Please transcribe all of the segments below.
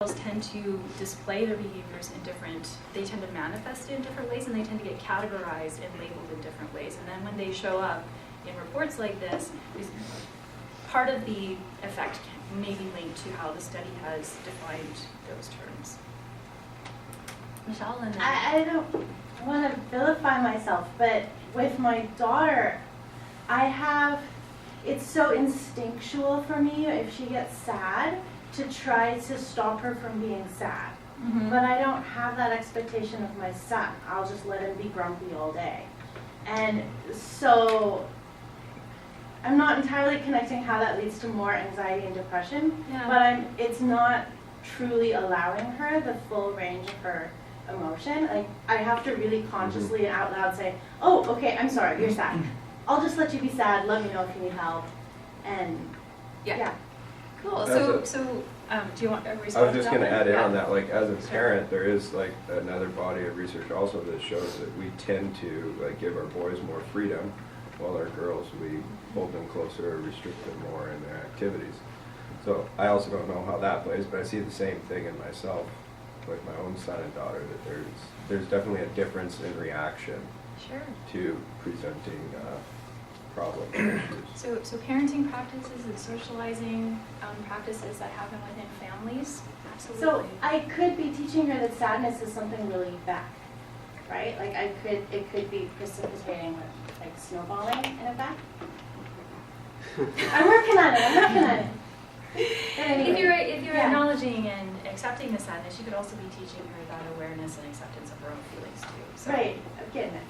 girls tend to display their behaviors in they tend to manifest it in different ways, and they tend to get categorized and labeled in different ways. And then when they show up in reports like this, part of the effect may be linked to how the study has defined those terms. Michelle, and then I don't want to vilify myself, but with my daughter, it's so instinctual for me if she gets sad to try to stop her from being sad. Mm-hmm. But I don't have that expectation of my son. I'll just let him be grumpy all day. And so I'm not entirely connecting how that leads to more anxiety and depression, but it's not truly allowing her the full range of her emotion. Like, I have to really consciously and out loud say, oh, okay, I'm sorry, you're sad. I'll just let you be sad, let me know if you need help. And yeah. Cool. So do you want to respond? I was just going to add in on that, like, as a parent, there is like another body of research also that shows that we tend to like give our boys more freedom, while our girls, we hold them closer or restrict them more in their activities. So I also don't know how that plays, but I see the same thing in myself with my own son and daughter, that there's definitely a difference in reaction to presenting problems. So parenting practices and socializing practices that happen within families, absolutely. So I could be teaching her that sadness is something really bad, right? Like it could be precipitating with like snowballing in effect. I'm working on it. Anyway, If you're acknowledging and accepting the sadness, you could also be teaching her that awareness and acceptance of her own feelings too. So. Right, I'm getting it.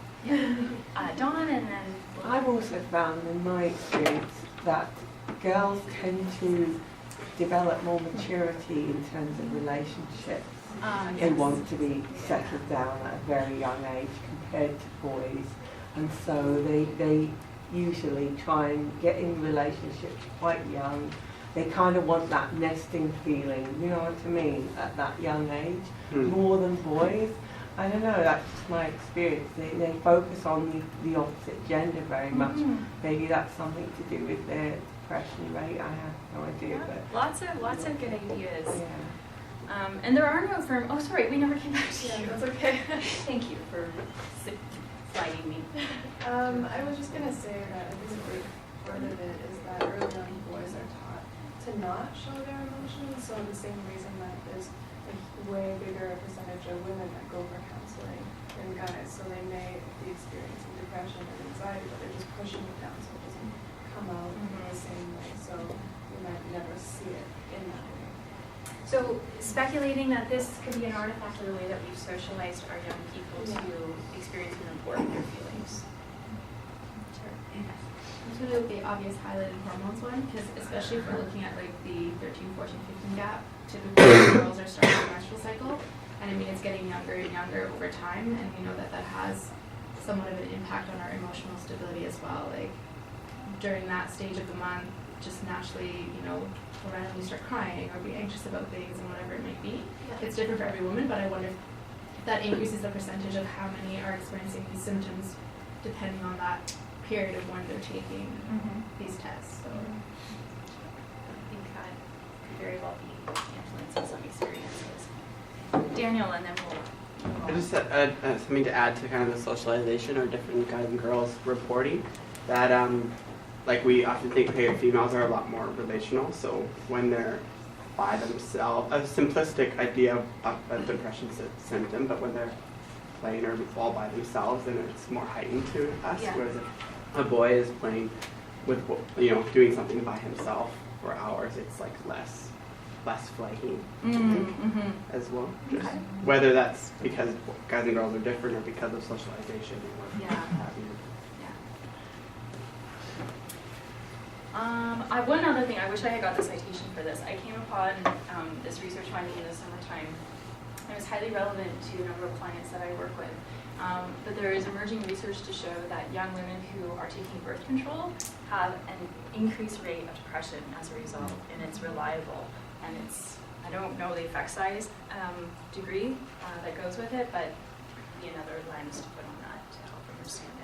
Dawn, and then I've also found in my experience that girls tend to develop more maturity in terms of relationships. They want to be settled down at a very young age compared to boys, and so they usually try and get in relationships quite young. They kind of want that nesting feeling, you know what I mean, at that young age, more than boys. I don't know, that's just my experience. They focus on the opposite gender very much. Maybe that's something to do with their depression rate, I have no idea. But lots of good ideas. Yeah. And there are no firm, oh sorry, we never came back to you. That's okay. Thank you for flagging me. I was just going to say that I disagree part of it is that early on boys are taught to not show their emotions, so the same reason that there's a way bigger percentage of women that go for counseling than guys, so they may be experiencing depression and anxiety, but they're just pushing it down so it doesn't come out in the same way, so you might never see it in that way. So speculating that this could be an artifact of the way that we've socialized our young people to experience and report their feelings. I'm going to go with the obvious highlighted hormones one, because especially if we're looking at like the 13, 14, 15 gap, typically girls are starting their menstrual cycle, and I mean it's getting younger and younger over time, and we know that that has somewhat of an impact on our emotional stability as well. Like during that stage of the month, just naturally, you know, we'll randomly start crying or be anxious about things and whatever it might be. It's different for every woman, but I wonder if that increases the percentage of how many are experiencing these symptoms depending on that period of when they're taking these tests. So I think that could very well be influencing some experiences. Daniel, and then we'll I just something to add to kind of the socialization or different guys and girls reporting that like we often think females are a lot more relational, so when they're by themselves, a simplistic idea of a depression symptom, but when they're playing or all by themselves, then it's more heightened to us, whereas if a boy is playing with, you know, doing something by himself for hours, it's like less flaky as well. Just whether that's because guys and girls are different or because of socialization or what have you. One other thing, I wish I had got the citation for this. I came upon this research finding in the summertime. It was highly relevant to a number of clients that I work with. But there is emerging research to show that young women who are taking birth control have an increased rate of depression as a result, and it's reliable. And it's, I don't know the effect size degree that goes with it, but be another lens to put on that to help understand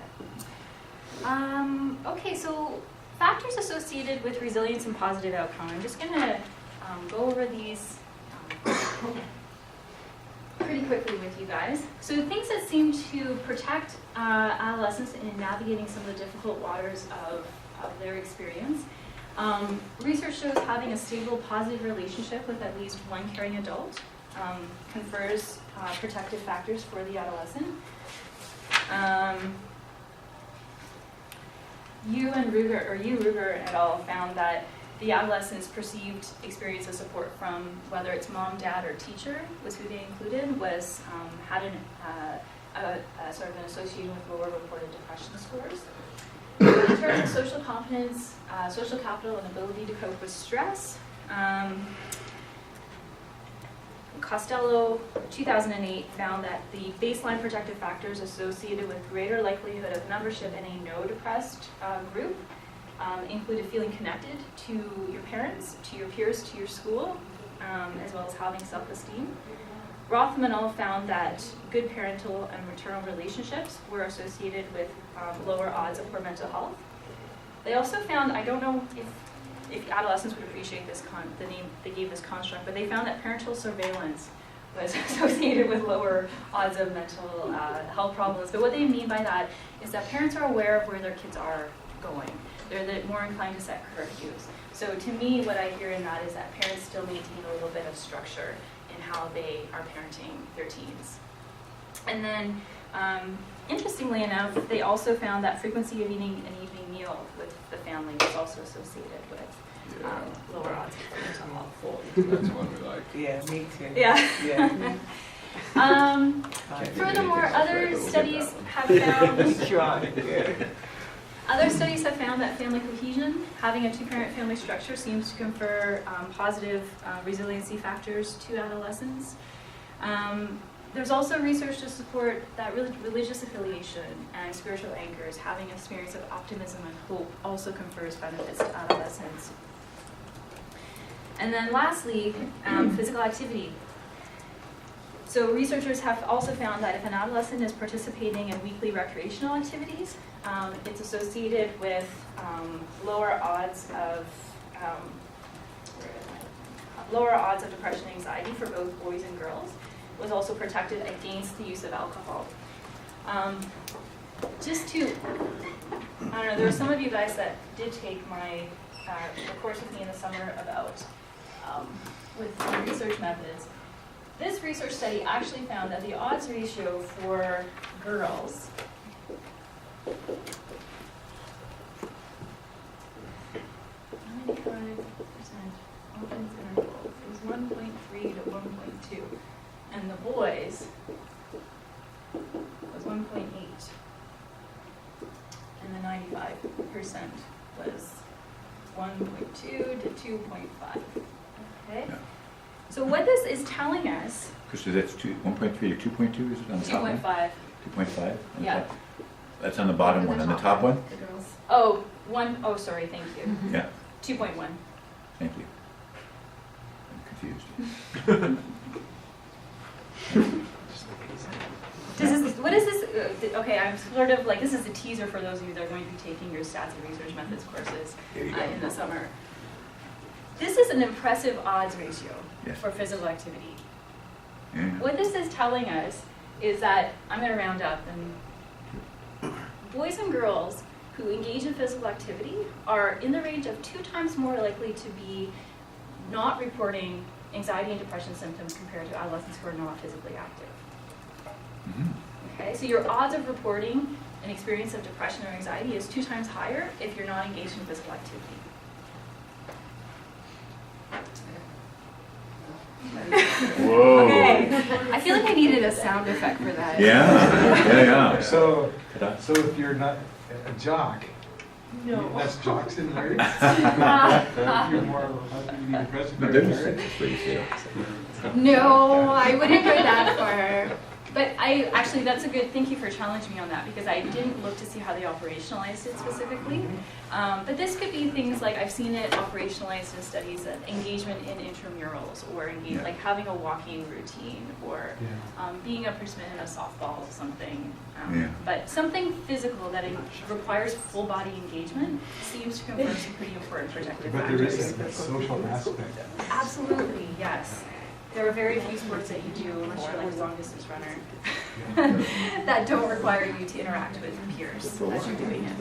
it. Okay, so factors associated with resilience and positive outcome. I'm just going to go over these quickly with you guys. So things that seem to protect adolescents in navigating some of the difficult waters of their experience. Research shows having a stable, positive relationship with at least one caring adult confers protective factors for the adolescent. You Ruger et al. Found that the adolescent's perceived experience of support from whether it's mom, dad, or teacher was who they included was had sort of an association with lower reported depression scores. In terms of social competence, social capital, and ability to cope with stress, Costello, 2008, found that the baseline protective factors associated with greater likelihood of membership in a no-depressed group included feeling connected to your parents, to your peers, to your school, as well as having self-esteem. Rothman all found that good parental and maternal relationships were associated with lower odds of poor mental health. They also found, I don't know if adolescents would appreciate this the name they gave this construct, but they found that parental surveillance was associated with lower odds of mental health problems. But what they mean by that is that parents are aware of where their kids are going. They're more inclined to set curfews. So to me, what I hear in that is that parents still maintain a little bit of structure in how they are parenting their teens. And then, interestingly enough, they also found that frequency of eating an evening meal with the family was also associated with lower odds of mental health. That's one we like. Yeah, me too. Yeah. Yeah. Furthermore, other studies have found Try. Yeah. other studies have found that family cohesion, having a two-parent family structure, seems to confer positive resiliency factors to adolescents. There's also research to support that religious affiliation and spiritual anchors, having an experience of optimism and hope, also confers benefits to adolescents. And then lastly, physical activity. So researchers have also found that if an adolescent is participating in weekly recreational activities, it's associated with lower odds of depression and anxiety for both boys and girls. Was also protected against the use of alcohol. Just to, I don't know, there were some of you guys that did take my the course with me in the summer about with research methods. This research study actually found that the odds ratio for girls confidence intervals was 1.3 to 1.2, and the boys was 1.8, and the 95% was 1.2 to 2.5. Okay. Yeah. So what this is telling us, So that's 1.3 to 2.2, is it on the top one? 2.5. 2.5? Yeah. That's on the bottom one. On the top one? The girls. Oh, sorry, thank you. Yeah, 2.1. thank you. I'm confused. What is this? Okay, I'm sort of like, this is a teaser for those of you that are going to be taking your stats and research methods courses There you go. in the summer. This is an impressive odds ratio Yes. for physical activity. Yeah. What this is telling us is that, I'm going to round up, and boys and girls who engage in physical activity are in the range of 2 times more likely to be not reporting anxiety and depression symptoms compared to adolescents who are not physically active. Mhm. Okay, so your odds of reporting an experience of depression or anxiety is 2 times higher if you're not engaged in physical activity. Whoa. Okay, I feel like I needed a sound effect for that. Yeah. So if you're not a jock, less jocks in the race, you're more likely to be depressed. No, they're just saying, No, I wouldn't go that far. But that's a good, thank you for challenging me on that, because I didn't look to see how they operationalized it specifically. But this could be things like, I've seen it operationalized in studies, that engagement in intramurals, or Yeah. like having a walking routine, or being a participant in a softball or something. Yeah. But something physical that requires full body engagement seems to confer some pretty important protective But there factors. is a social aspect. Absolutely, yes. there are very few sports that you do, unless you're like a long distance runner, that don't require you to interact with peers as you're doing it.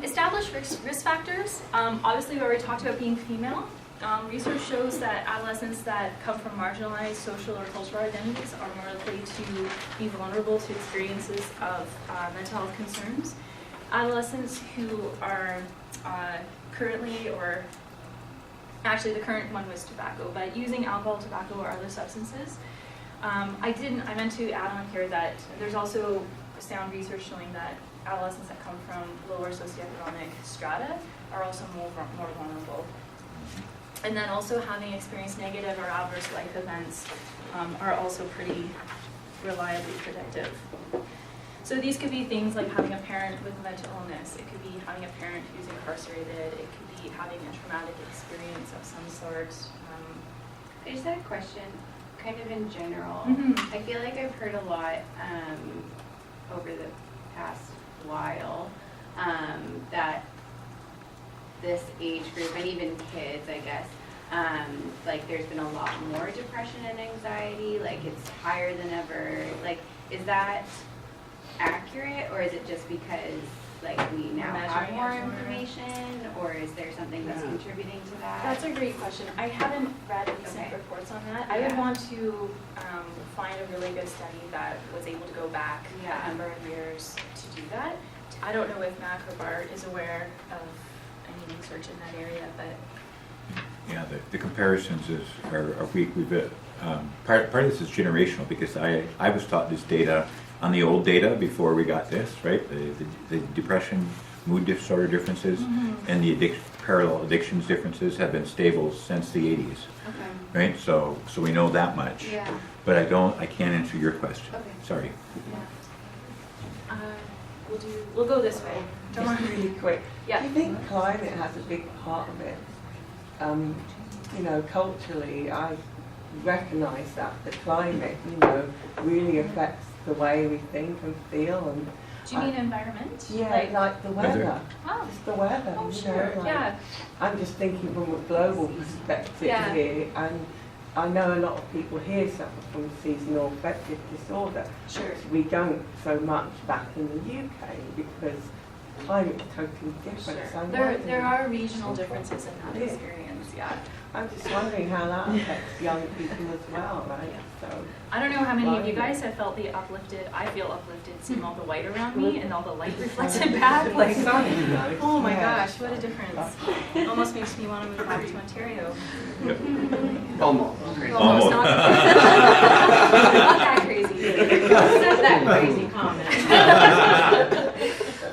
Establish risk factors. Obviously, we already talked about being female. Research shows that adolescents that come from marginalized social or cultural identities are more likely to be vulnerable to experiences of mental health concerns. Adolescents who are currently, or actually the current one was tobacco, but using alcohol, tobacco, or other substances. I meant to add on here that there's also sound research showing that adolescents that come from lower socioeconomic strata are also more vulnerable. And then also having experienced negative or adverse life events are also pretty reliably predictive. So these could be things like having a parent with mental illness. It could be having a parent who's incarcerated. It could be having a traumatic experience of some sort. I just had a question, kind of in general. Mhm. I feel like I've heard a lot over the past while that this age group, and even kids, I guess, like there's been a lot more depression and anxiety, like it's higher than ever. Like, is that accurate, or is it just because like we now have more information, or is there something that's contributing to that? That's a great question. I haven't read recent reports on that. I would want to find a really good study that was able to go back a number of years to do that. I don't know if Mac or Bart is aware of any research in that area, but Yeah, the comparisons are weak. Part of this is generational, because I was taught this data on the old data before we got this, right? The depression, mood disorder differences, and the parallel addictions differences have been stable since the 80s, right? So we know that much. Yeah. But I can't answer your question. Okay. Sorry. we'll go this way. Just really quick. Yeah. Do you think climate has a big part of it? You know, culturally, I recognise that the climate, you know, really affects the way we think and feel. And Do you mean environment? yeah, like the weather. Oh. Just the weather. Oh, you sure. know, like, Yeah. I'm just thinking from a global perspective Yeah. here, and I know a lot of people here suffer from seasonal affective disorder. Sure. We don't so much back in the UK because climate is totally different. So I'm There wondering- are regional differences in that Yeah. experience, yeah. I'm just wondering how that affects young people as well, right? So I don't know how many of you guys have felt the uplifted, I feel uplifted seeing all the white around me and all the light reflected back, like, oh my gosh, what a difference. Almost makes me want to move back to Ontario. Almost. Almost, not not that crazy. Not that crazy comment.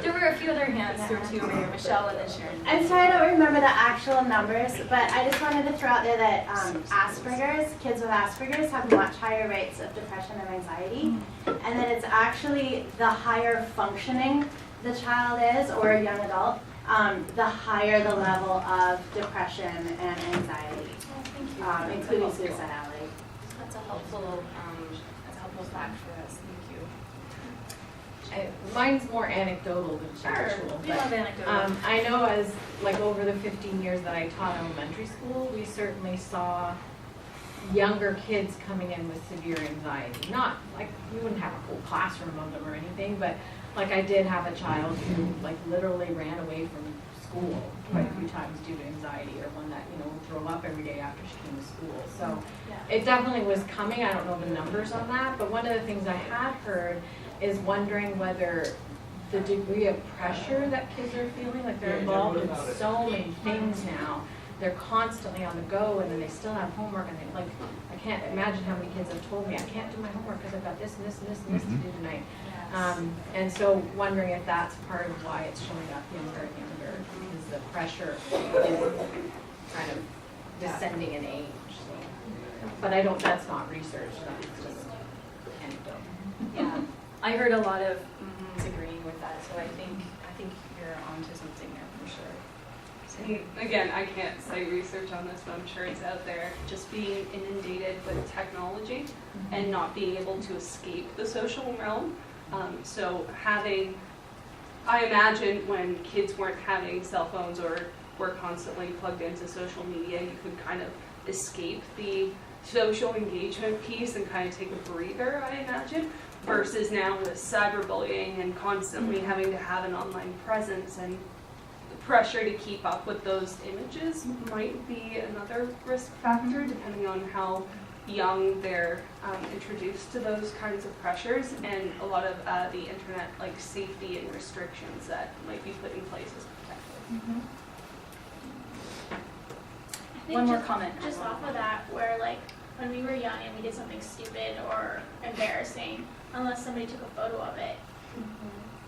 There were a few other hands there too, Mayor Michelle and then Sharon. I'm sorry I don't remember the actual numbers, but I just wanted to throw out there that Asperger's, kids with Asperger's have much higher rates of depression and anxiety, and that it's actually the higher functioning the child is, or a young adult, the higher the level of depression and anxiety, including suicidality. That's a helpful fact for us, thank you. Mine's more anecdotal than factual. We love anecdotal. I know as, like, over the 15 years that I taught elementary school, we certainly saw younger kids coming in with severe anxiety. Not, like, we wouldn't have a whole classroom of them or anything, but, like, I did have a child who, like, literally ran away from school quite a few times due to anxiety, or one that, you know, would throw up every day after she came to school. So it definitely was coming. I don't know the numbers on that, but one of the things I had heard is wondering whether the degree of pressure that kids are feeling, like they're involved in so many things now, they're constantly on the go, and then they still have homework, and they, like, I can't imagine how many kids have told me, I can't do my homework because I've got this and this and this and this to do tonight. And so wondering if that's part of why it's showing up younger and younger, because the pressure is kind of descending in age. So. But that's not research, that's just anecdote. Yeah, I heard a lot of agreeing with that, so I think you're onto something there for sure. Again, I can't cite research on this, but I'm sure it's out there. Just being inundated with technology and not being able to escape the social realm. So I imagine when kids weren't having cell phones or were constantly plugged into social media, you could kind of escape the social engagement piece and kind of take a breather, I imagine, versus now with cyberbullying and constantly having to have an online presence and the pressure to keep up with those images might be another risk factor depending on how young they're introduced to those kinds of pressures, and a lot of the internet like safety and restrictions that might be put in place as protective. One more comment. Just off of that, where like when we were young and we did something stupid or embarrassing, unless somebody took a photo of it,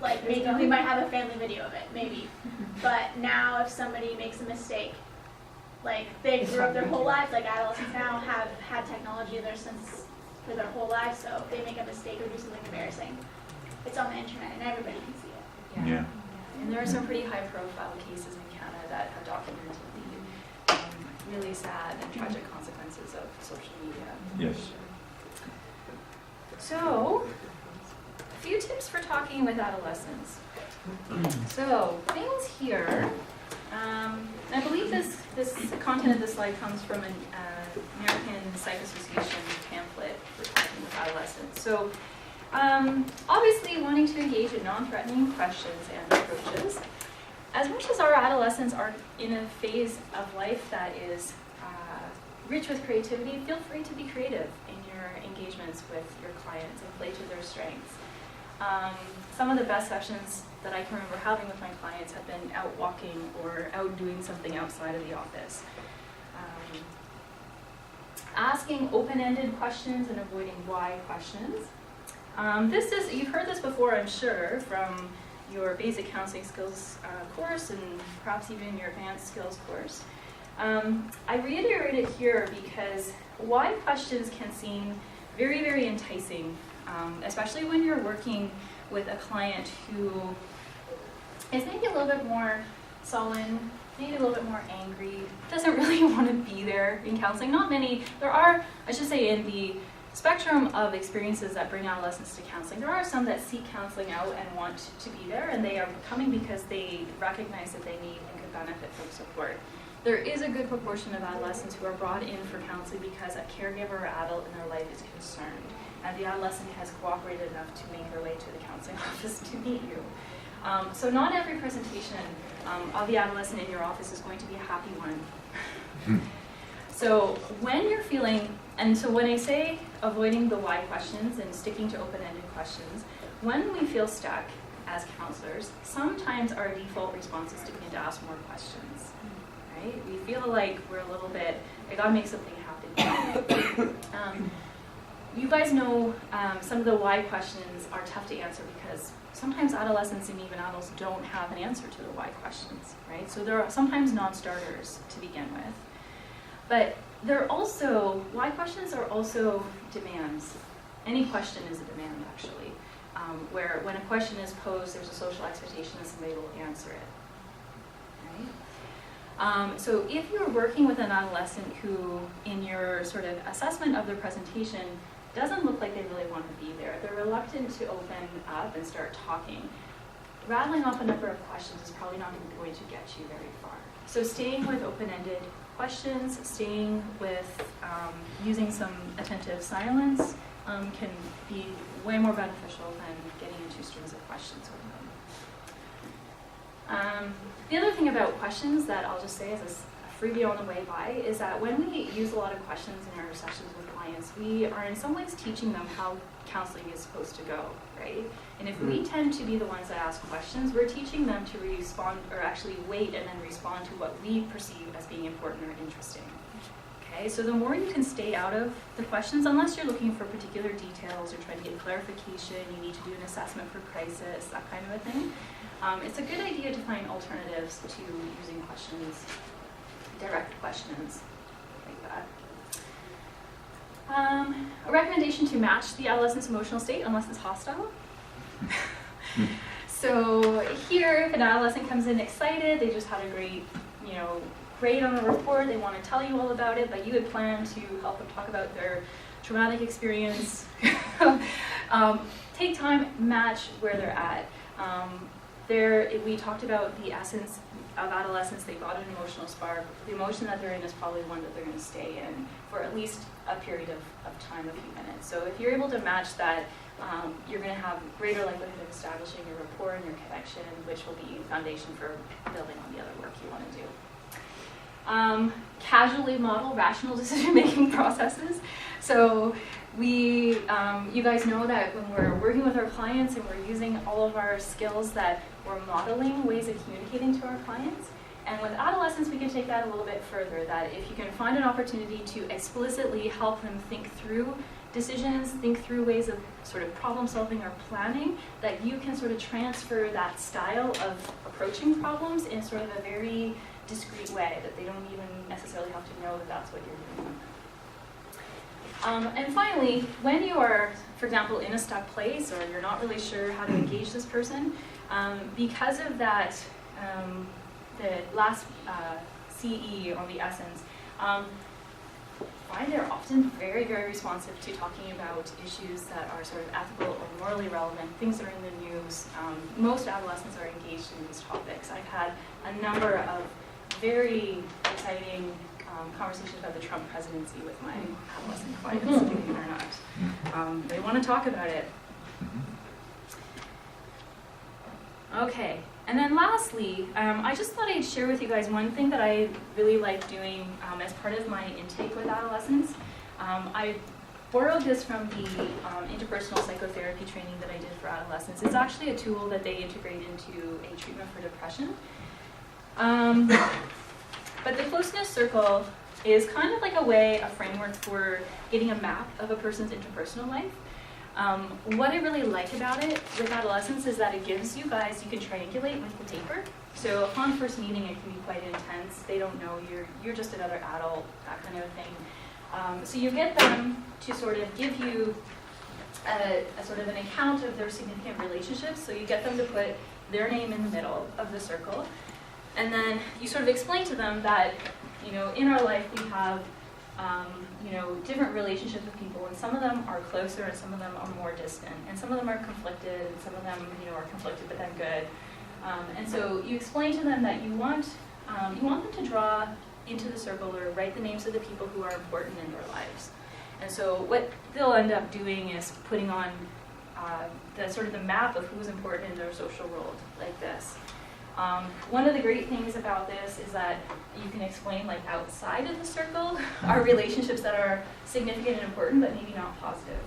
like maybe we might have a family video of it, maybe. But now if somebody makes a mistake, like they grew up their whole lives, like adolescents now have had technology in their sense for their whole lives, so if they make a mistake or do something embarrassing, it's on the internet and everybody can see it. Yeah. And there are some pretty high profile cases in Canada that have documented the really sad and tragic consequences of social media. Yes. So, a few tips for talking with adolescents. So, things here, I believe this content of this slide comes from an American Psych Association pamphlet for talking with adolescents. So, obviously wanting to engage in non-threatening questions and approaches. As much as our adolescents are in a phase of life that is rich with creativity, feel free to be creative in your engagements with your clients and play to their strengths. Some of the best sessions that I can remember having with my clients have been out walking or out doing something outside of the office. Asking open-ended questions and avoiding why questions. You've heard this before, I'm sure, from your basic counseling skills course and perhaps even your advanced skills course. I reiterate it here because why questions can seem very, very enticing, especially when you're working with a client who is maybe a little bit more sullen, maybe a little bit more angry, doesn't really want to be there in counseling. Not many, there are, I should say, in the spectrum of experiences that bring adolescents to counseling, there are some that seek counseling out and want to be there, and they are coming because they recognize that they need and could benefit from support. There is a good proportion of adolescents who are brought in for counseling because a caregiver or adult in their life is concerned, and the adolescent has cooperated enough to make their way to the counseling office to meet you. So not every presentation of the adolescent in your office is going to be a happy one. So when you're feeling, and so when I say avoiding the why questions and sticking to open-ended questions, when we feel stuck as counselors, sometimes our default response is to begin to ask more questions, right? We feel like we're a little bit, I gotta make something happen. You guys know some of the why questions are tough to answer because sometimes adolescents and even adults don't have an answer to the why questions, right? So there are sometimes non-starters to begin with. But they're also, why questions are also demands. Any question is a demand, actually, where when a question is posed, there's a social expectation that somebody will answer it, right? So if you're working with an adolescent who, in your sort of assessment of their presentation, doesn't look like they really want to be there, they're reluctant to open up and start talking, rattling off a number of questions is probably not going to get you very far. So staying with open-ended questions, staying with using some attentive silence can be way more beneficial than getting into strings of questions with them. The other thing about questions that I'll just say as a freebie on the way by is that when we use a lot of questions in our sessions with clients, we are in some ways teaching them how counseling is supposed to go, right? And if we tend to be the ones that ask questions, we're teaching them to respond, or actually wait and then respond to what we perceive as being important or interesting. Okay, so the more you can stay out of the questions, unless you're looking for particular details or trying to get clarification, you need to do an assessment for crisis, that kind of a thing, it's a good idea to find alternatives to using questions, direct questions like that. A recommendation to match the adolescent's emotional state unless it's hostile. So here, if an adolescent comes in excited, they just had a great, grade on the report, they want to tell you all about it, but you had planned to help them talk about their traumatic experience. Take time, match where they're at. we talked about the essence of adolescence. They've got an emotional spark. The emotion that they're in is probably one that they're going to stay in for at least a period of time, a few minutes. So if you're able to match that, you're going to have greater likelihood of establishing your rapport and your connection, which will be foundation for building on the other work you want to do. Casually model rational decision-making processes. So you guys know that when we're working with our clients and we're using all of our skills, that we're modeling ways of communicating to our clients. And with adolescents, we can take that a little bit further, that if you can find an opportunity to explicitly help them think through decisions, think through ways of sort of problem solving or planning, that you can sort of transfer that style of approaching problems in sort of a very discreet way, that they don't even necessarily have to know that that's what you're doing. And finally, when you are, for example, in a stuck place or you're not really sure how to engage this person, because of that, the last CE on the essence, find they're often very, very responsive to talking about issues that are sort of ethical or morally relevant, things that are in the news. Most adolescents are engaged in these topics. I've had a number of very exciting conversations about the Trump presidency with my adolescent clients, believe it or not. They want to talk about it. Okay, and then lastly, I just thought I'd share with you guys one thing that I really like doing as part of my intake with adolescents. I borrowed this from the interpersonal psychotherapy training that I did for adolescents. It's actually a tool that they integrate into a treatment for depression. But the closeness circle is kind of like a framework for getting a map of a person's interpersonal life. What I really like about it with adolescents is that it gives you guys, you can triangulate with the paper. So upon first meeting, it can be quite intense. They don't know you're just another adult, that kind of a thing. So you get them to sort of give you a sort of an account of their significant relationships. So you get them to put their name in the middle of the circle. And then you sort of explain to them that, in our life we have, different relationships with people, and some of them are closer and some of them are more distant, and some of them are conflicted, and some of them, are conflicted but then good. And so you explain to them that you want them to draw into the circle or write the names of the people who are important in their lives. And so what they'll end up doing is putting on the map of who's important in their social world, like this. One of the great things about this is that you can explain, outside of the circle, are relationships that are significant and important, but maybe not positive.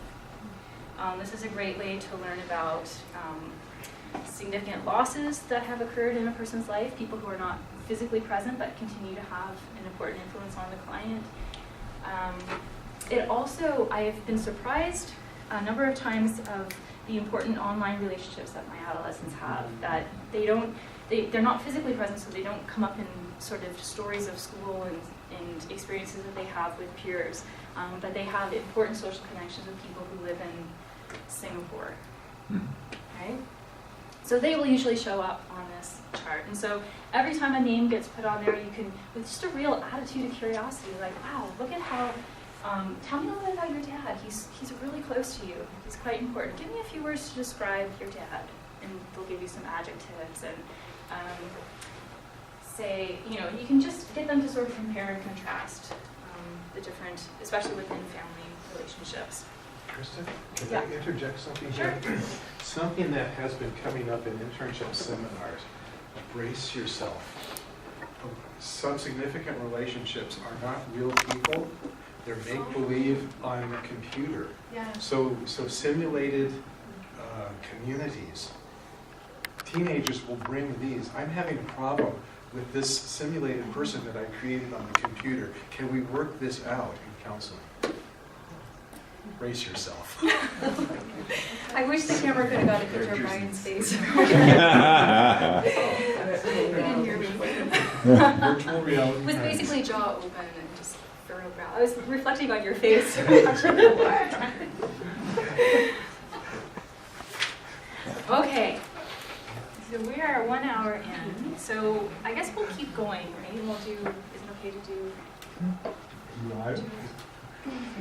This is a great way to learn about significant losses that have occurred in a person's life, people who are not physically present but continue to have an important influence on the client. It also, I have been surprised a number of times of the important online relationships that my adolescents have, that they're not physically present, so they don't come up in sort of stories of school and experiences that they have with peers, but they have important social connections with people who live in Singapore, right? So they will usually show up on this chart. And so every time a name gets put on there, you can, with just a real attitude of curiosity, like, wow, look at how, tell me a little bit about your dad. He's really close to you. He's quite important. Give me a few words to describe your dad. And they'll give you some adjectives and say, you can just get them to sort of compare and contrast the different, especially within family relationships. Kristen, can I interject something here? Sure. Something that has been coming up in internship seminars, brace yourself. Some significant relationships are not real people. They're make-believe on a computer. Yeah. So simulated communities. Teenagers will bring these. I'm having a problem with this simulated person that I created on the computer. Can we work this out in counseling? Brace yourself. I wish the camera could have got a picture of Brian's face. You didn't hear me. Virtual reality. It was basically jaw open and just furrow brow. I was reflecting on your face. Okay. So we are 1 hour in. So I guess we'll keep going, right? And we'll do, is it okay to do? Live?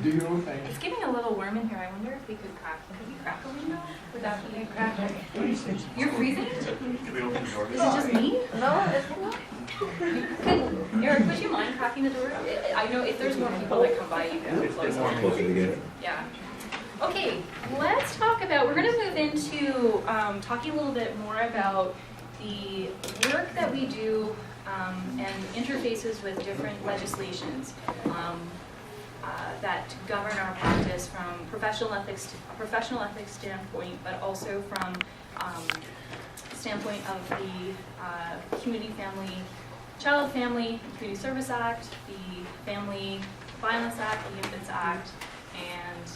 Do you know thing? It's getting a little warm in here. I wonder if we could crack a window? Would that be a crack? You're freezing? Can we open the door? Is it just me? No, it's Eric, would you mind cracking the door? I know if there's more people that come by, you can close it. Close it again. Yeah. Okay, let's talk about, we're going to move into talking a little bit more about the work that we do and interfaces with different legislations that govern our practice from a professional ethics standpoint, but also from standpoint of the Community Child Family and Community Service Act, the Family Violence Act, the Infants Act, and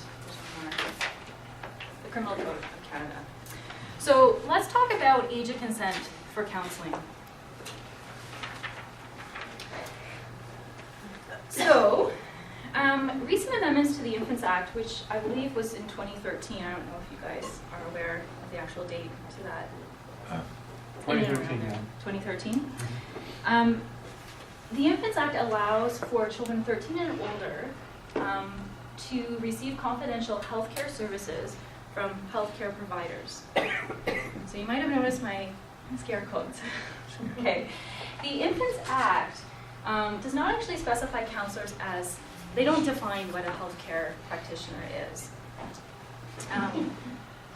the Criminal Code of Canada. So let's talk about age of consent for counseling. So, recent amendments to the Infants Act, which I believe was in 2013. I don't know if you guys are aware of the actual date to that. 2013, yeah. 2013. The Infants Act allows for children 13 and older to receive confidential health care services from healthcare providers. So you might have noticed my scare quotes. Okay. The Infants Act does not actually specify counselors as, they don't define what a healthcare practitioner is.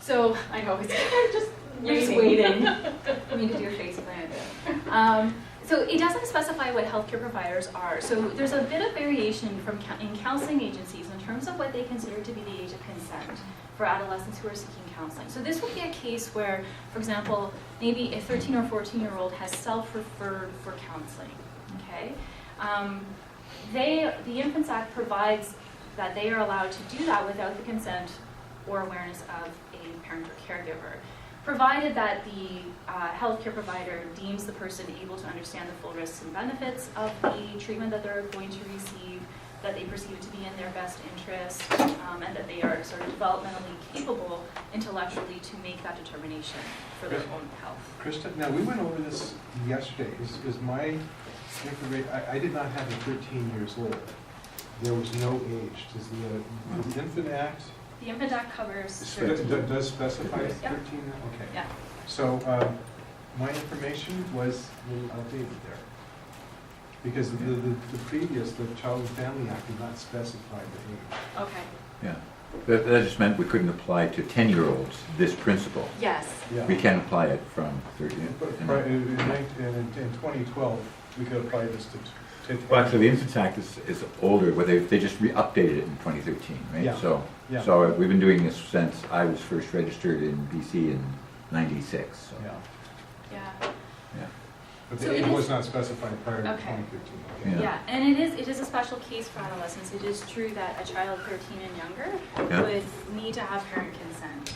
So I know it's just waiting. I mean to do a face plant. So it doesn't specify what healthcare providers are. So there's a bit of variation from in counseling agencies in terms of what they consider to be the age of consent for adolescents who are seeking counseling. So this would be a case where, for example, maybe a 13 or 14-year-old has self-referred for counseling. Okay, the Infants Act provides that they are allowed to do that without the consent or awareness of a parent or caregiver, provided that the healthcare provider deems the person able to understand the full risks and benefits of the treatment that they're going to receive, that they perceive it to be in their best interest, and that they are sort of developmentally capable intellectually to make that determination for their own health. Krista, now we went over this yesterday. Is my information, I did not have a 13 years old. There was no age. Does the Infant Act The Infant Act covers does specify 13? Yep. Okay. Yeah. So my information was a little outdated there. Because the previous, the Child and Family Act did not specify the age. Okay. Yeah. That just meant we couldn't apply to 10-year-olds this principle. Yes. Yeah. We can apply it from 13. But in 2012, we could apply this to Well, actually, the Infants Act is older, but they just updated it in 2013, right? Yeah. So, Yeah. so we've been doing this since I was first registered in BC in '96. So. Yeah. Yeah. Yeah. But So the it age is- was not specified prior to Okay. 2013. Yeah. Yeah, and it is a special case for adolescents. It is true that a child 13 and younger Yeah. would need to have parent consent.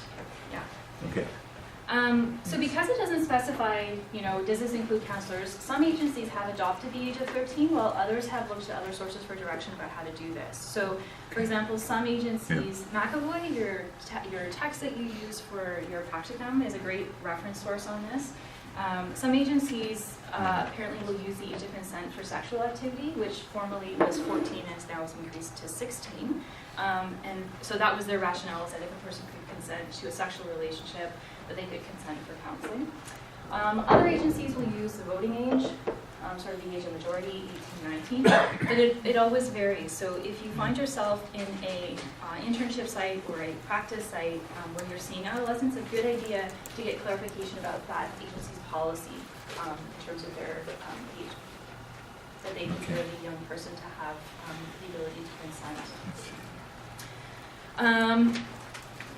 Yeah. Okay. So because it doesn't specify, does this include counselors, some agencies have adopted the age of 13, while others have looked to other sources for direction about how to do this. So, for example, some agencies, McAvoy, your text that you use for your practicum is a great reference source on this. Some agencies apparently will use the age of consent for sexual activity, which formerly was 14 and now has increased to 16. And so that was their rationale, is that if a person could consent to a sexual relationship, that they could consent for counseling. Other agencies will use the voting age, sort of the age of majority, 18 to 19, but it always varies. So if you find yourself in a internship site or a practice site where you're seeing adolescents, a good idea to get clarification about that agency's policy in terms of their age, that they consider the young person to have the ability to consent.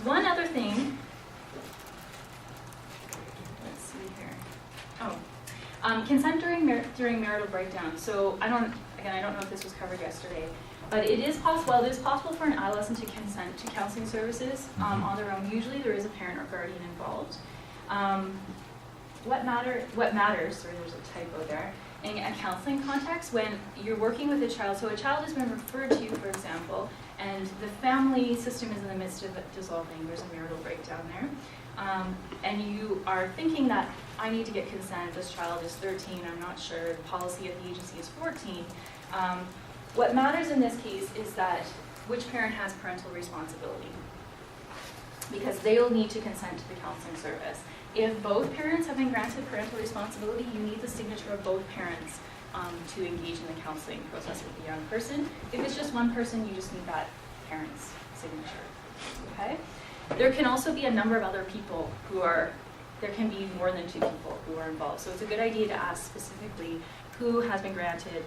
One other thing. Let's see here. Consent during marital breakdown. So I don't know if this was covered yesterday, but it is possible. Well, it is possible for an adolescent to consent to counseling services on their own. Usually, there is a parent or guardian involved. What matters? Sorry, there's a typo there. In a counseling context, when you're working with a child, so a child has been referred to you, for example, and the family system is in the midst of dissolving. There's a marital breakdown there. And you are thinking that I need to get consent, this child is 13, I'm not sure, the policy of the agency is 14. What matters in this case is that which parent has parental responsibility. Because they'll need to consent to the counseling service. If both parents have been granted parental responsibility, you need the signature of both parents to engage in the counseling process with the young person. If it's just one person, you just need that parent's signature. Okay? There can also be a number of other people who are, there can be more than 2 people who are involved. So it's a good idea to ask specifically who has been granted,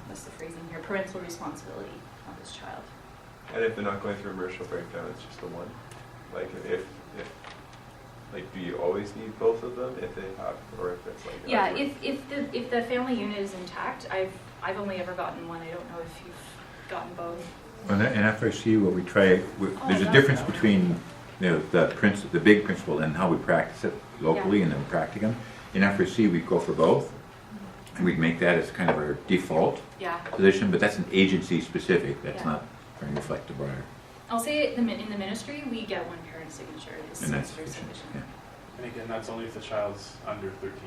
what's the phrasing here, parental responsibility of this child. And if they're not going through emotional breakdown, it's just the one. Like if like, do you always need both of them if they have, or if it's like? Yeah, if the family unit is intact, I've only ever gotten one. I don't know if you've gotten both. Well, in FRC, what we try, there's a difference between the big principle and how we practice it locally and then practicum. In FRC, we go for both, and we make that as kind of our default position, but that's an agency specific. That's not very reflective of our. I'll say in the ministry, we get one parent signature. And that's sufficient. Yeah. And again, that's only if the child's under 13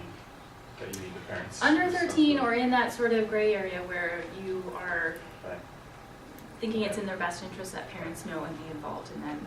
that you need the parents. Under 13 or in that sort of gray area where you are thinking it's in their best interest that parents know and be involved, and then